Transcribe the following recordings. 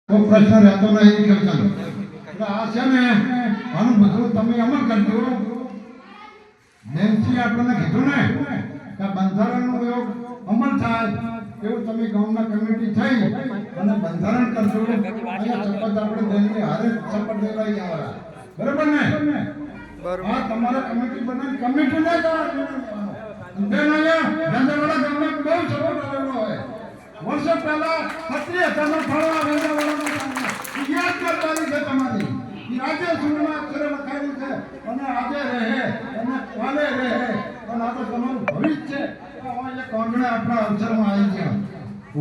કોઈ પ્રશ્ન રહેતો નહીં કીર્તન એટલે આ છે ને આનું બધું તમે અમલ કરજો. જેમથી આપણને કીધું ને કે બંધારણનો એવો અમલ થાય એવું તમે ગામના કમિટી થઈ અને બંધારણ કરજો. અહીંયા શપથ આપણે દઈને હારે શપથ લેવાઈ આવવા બરાબર ને. આ તમારે કમિટી બનાવી કમિટી ના ગામમાં બહુ સપોર્ટ આવેલો હોય. વર્ષો પહેલા 70,000 ફાળવા યાદ કરવાની છે તમારી. આજે સુરમાં અક્ષરે લખાયેલું છે અને આજે રહે અને કાલે રહે અને આ તો તમારું ભવિષ્ય છે. અહીંયા કોંગણે આપણા અવસરમાં આવી ગયા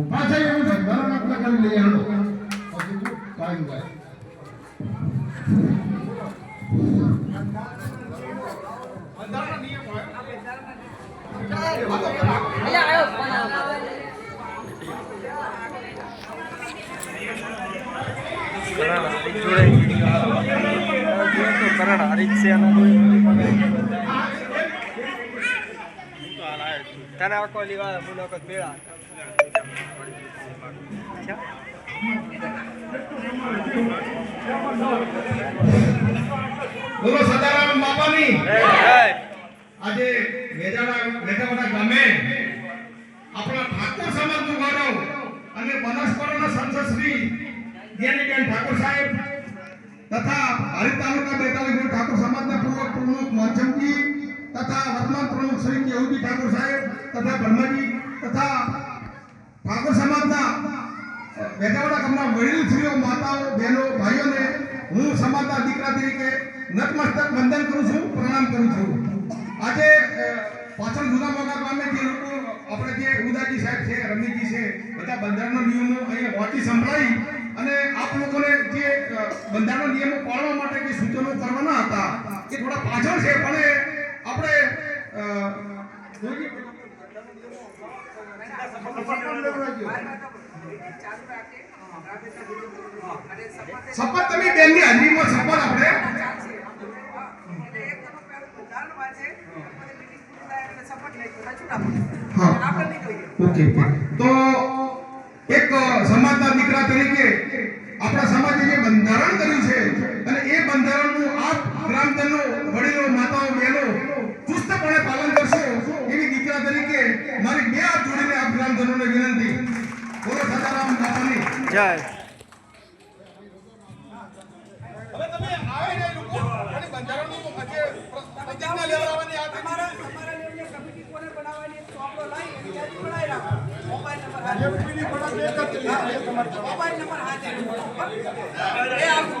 ઉભા થઈ એવું બંધારણ આપણે કરી લઈએ. હેડો પછી ટાઈમ જાય. બંધારણ નિયમ હોય બોલો સદારામ બાપાની. આજે વેજાવાડા ગામે આપણા ઠાકોર સમાજનું ગૌરવ અને બનાસકાંઠાના સંસદ શ્રી જ્ઞાનીબેન ઠાકોર સાહેબ તથા હરિત તાલુકા 42 ઠાકોર સમાજના પૂર્વ પ્રમુખ મોહનચંદજી તથા વર્તમાન પ્રમુખ શ્રી કેવુજી ઠાકોર સાહેબ તથા બ્રહ્માજી તથા ઠાકોર સમાજના વેજાવાડા ગામના વડીલશ્રીઓ, માતાઓ, બહેનો, ભાઈઓને હું સમાજના દીકરા તરીકે નતમસ્તક વંદન કરું છું, પ્રણામ કરું છું. આજે પાછળ જુદા મોગા ગામે જે લોકો આપણે જે ઉદાજી સાહેબ છે, રમીજી છે, બધા બંધારણના નિયમો અહીંયા વાંચી સંભળાઈ અને આપ લોકોને જે બંધારણના નિયમો પાળવા માટે જે સૂચનો કરવાના હતા એ થોડા પાછળ છે, પણ આપણે શપથ તમે બેનની હાજરીમાં શપથ આપણે ઓકે. તો એક સમાજના દીકરા તરીકે આપણા સમાજે જે બંધારણ કર્યું છે અને એ બંધારણનું આપ ગ્રામજનો, વડીલો, માતાઓ, બહેનો ચુસ્તપણે પાલન કરશો એવી દીકરા તરીકે મારી બે હાથ જોડીને આપ ગ્રામજનોને વિનંતી. બોલો સદારામ બાપાની જય. હવે તમે આવે ને લોકો અને બંધારણનું આજે પ્રતિજ્ઞા લેવડાવવાની આ તમારા લેવલની કમિટી કોને બનાવવાની તો આપણો લાઈ ત્યાંથી બનાવી રાખો. મોબાઈલ નંબર હાજર એમપીની પણ એક જ મોબાઈલ નંબર હાજર એ આપો.